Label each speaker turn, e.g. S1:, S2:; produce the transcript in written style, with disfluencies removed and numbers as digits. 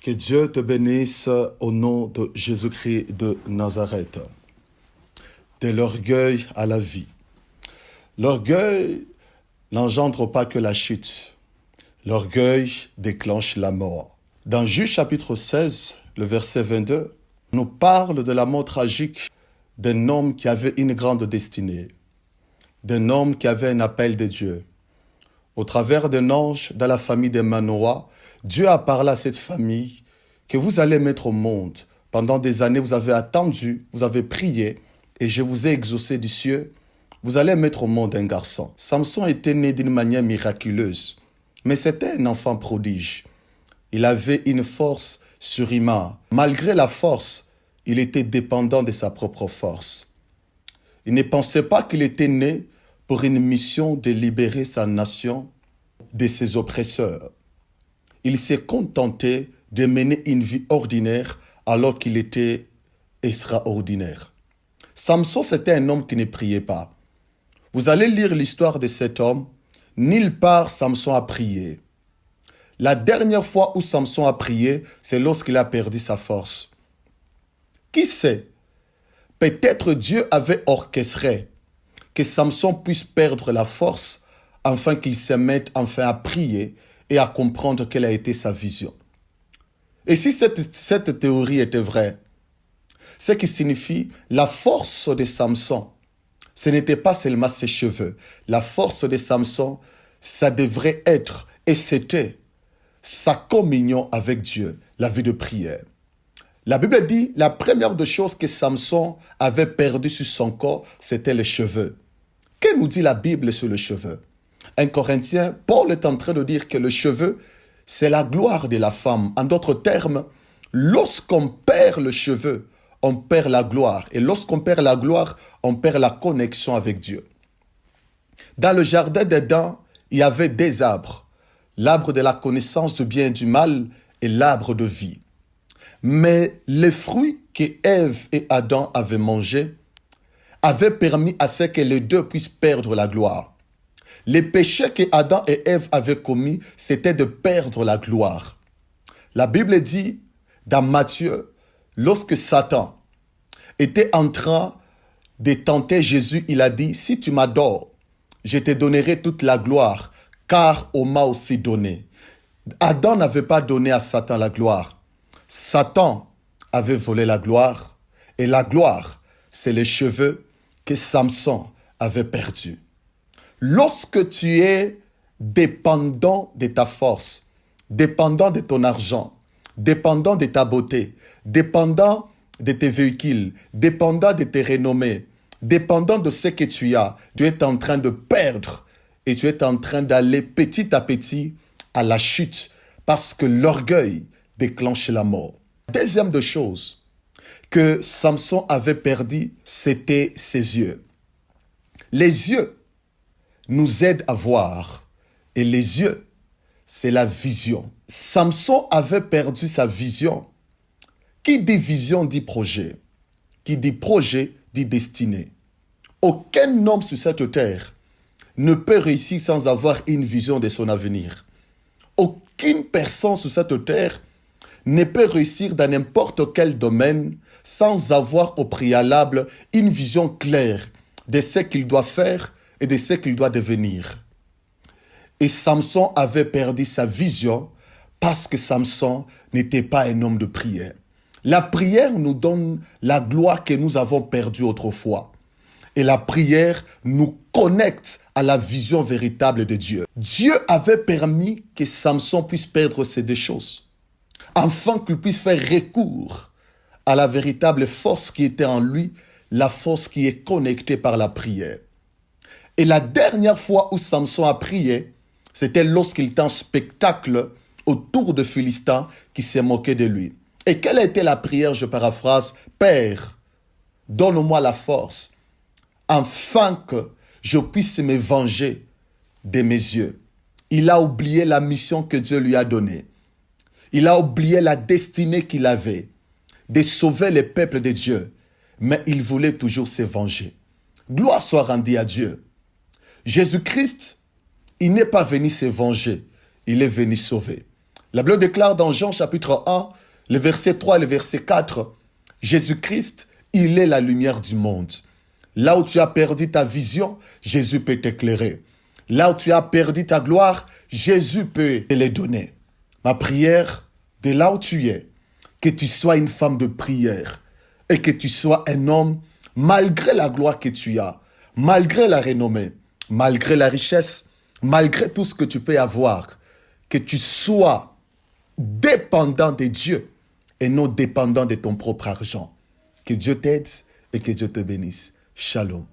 S1: Que Dieu te bénisse au nom de Jésus-Christ de Nazareth. De l'orgueil à la vie. L'orgueil n'engendre pas que la chute. L'orgueil déclenche la mort. Dans Juge chapitre 16, le verset 22, nous parle de la mort tragique d'un homme qui avait une grande destinée, d'un homme qui avait un appel de Dieu. Au travers d'un ange dans la famille de Manoah, Dieu a parlé à cette famille que vous allez mettre au monde. Pendant des années, vous avez attendu, vous avez prié, et je vous ai exaucé du ciel. Vous allez mettre au monde un garçon. Samson était né d'une manière miraculeuse, mais c'était un enfant prodige. Il avait une force surhumaine. Malgré la force, il était dépendant de sa propre force. Il ne pensait pas qu'il était né pour une mission de libérer sa nation de ses oppresseurs. Il s'est contenté de mener une vie ordinaire alors qu'il était extraordinaire. Samson, c'était un homme qui ne priait pas. Vous allez lire l'histoire de cet homme. Nulle part Samson a prié. La dernière fois où Samson a prié, c'est lorsqu'il a perdu sa force. Qui sait? Peut-être Dieu avait orchestré que Samson puisse perdre la force afin qu'il se mette enfin à prier et à comprendre quelle a été sa vision. Et si cette théorie était vraie, ce qui signifie la force de Samson, ce n'était pas seulement ses cheveux. La force de Samson, ça devrait être, et c'était, sa communion avec Dieu, la vie de prière. La Bible dit, la première des choses que Samson avait perdu sur son corps, c'était les cheveux. Que nous dit la Bible sur les cheveux? 1 Corinthiens, Paul est en train de dire que le cheveu, c'est la gloire de la femme. En d'autres termes, lorsqu'on perd le cheveu, on perd la gloire. Et lorsqu'on perd la gloire, on perd la connexion avec Dieu. Dans le jardin d'Éden, il y avait des arbres. L'arbre de la connaissance du bien et du mal et l'arbre de vie. Mais les fruits que Ève et Adam avaient mangés avaient permis à ce que les deux puissent perdre la gloire. Les péchés que Adam et Ève avaient commis, c'était de perdre la gloire. La Bible dit, dans Matthieu, lorsque Satan était en train de tenter Jésus, il a dit, si tu m'adores, je te donnerai toute la gloire, car on m'a aussi donné. Adam n'avait pas donné à Satan la gloire. Satan avait volé la gloire, et la gloire, c'est les cheveux que Samson avait perdus. Lorsque tu es dépendant de ta force, dépendant de ton argent, dépendant de ta beauté, dépendant de tes véhicules, dépendant de tes renommées, dépendant de ce que tu as, tu es en train de perdre et tu es en train d'aller petit à petit à la chute parce que l'orgueil déclenche la mort. Deuxième des choses que Samson avait perdu, c'était ses yeux. Les yeux nous aident à voir et les yeux, c'est la vision. Samson avait perdu sa vision. Qui dit vision dit projet. Qui dit projet dit destinée. Aucun homme sur cette terre ne peut réussir sans avoir une vision de son avenir. Aucune personne sur cette terre ne peut réussir dans n'importe quel domaine sans avoir au préalable une vision claire de ce qu'il doit faire et de ce qu'il doit devenir. Et Samson avait perdu sa vision parce que Samson n'était pas un homme de prière. La prière nous donne la gloire que nous avons perdue autrefois. Et la prière nous connecte à la vision véritable de Dieu. Dieu avait permis que Samson puisse perdre ces deux choses, afin qu'il puisse faire recours à la véritable force qui était en lui, la force qui est connectée par la prière. Et la dernière fois où Samson a prié, c'était lorsqu'il était en spectacle autour de Philistins qui se moquaient de lui. Et quelle a été la prière? Je paraphrase, Père, donne-moi la force, afin que je puisse me venger de mes yeux. Il a oublié la mission que Dieu lui a donnée. Il a oublié la destinée qu'il avait, de sauver le peuple de Dieu. Mais il voulait toujours se venger. Gloire soit rendue à Dieu. Jésus-Christ, il n'est pas venu se venger, il est venu sauver. La Bible déclare dans Jean chapitre 1, le verset 3 et le verset 4, Jésus-Christ, il est la lumière du monde. Là où tu as perdu ta vision, Jésus peut t'éclairer. Là où tu as perdu ta gloire, Jésus peut te les donner. Ma prière, de là où tu es, que tu sois une femme de prière et que tu sois un homme, malgré la gloire que tu as, malgré la renommée, malgré la richesse, malgré tout ce que tu peux avoir, que tu sois dépendant de Dieu et non dépendant de ton propre argent. Que Dieu t'aide et que Dieu te bénisse. Shalom.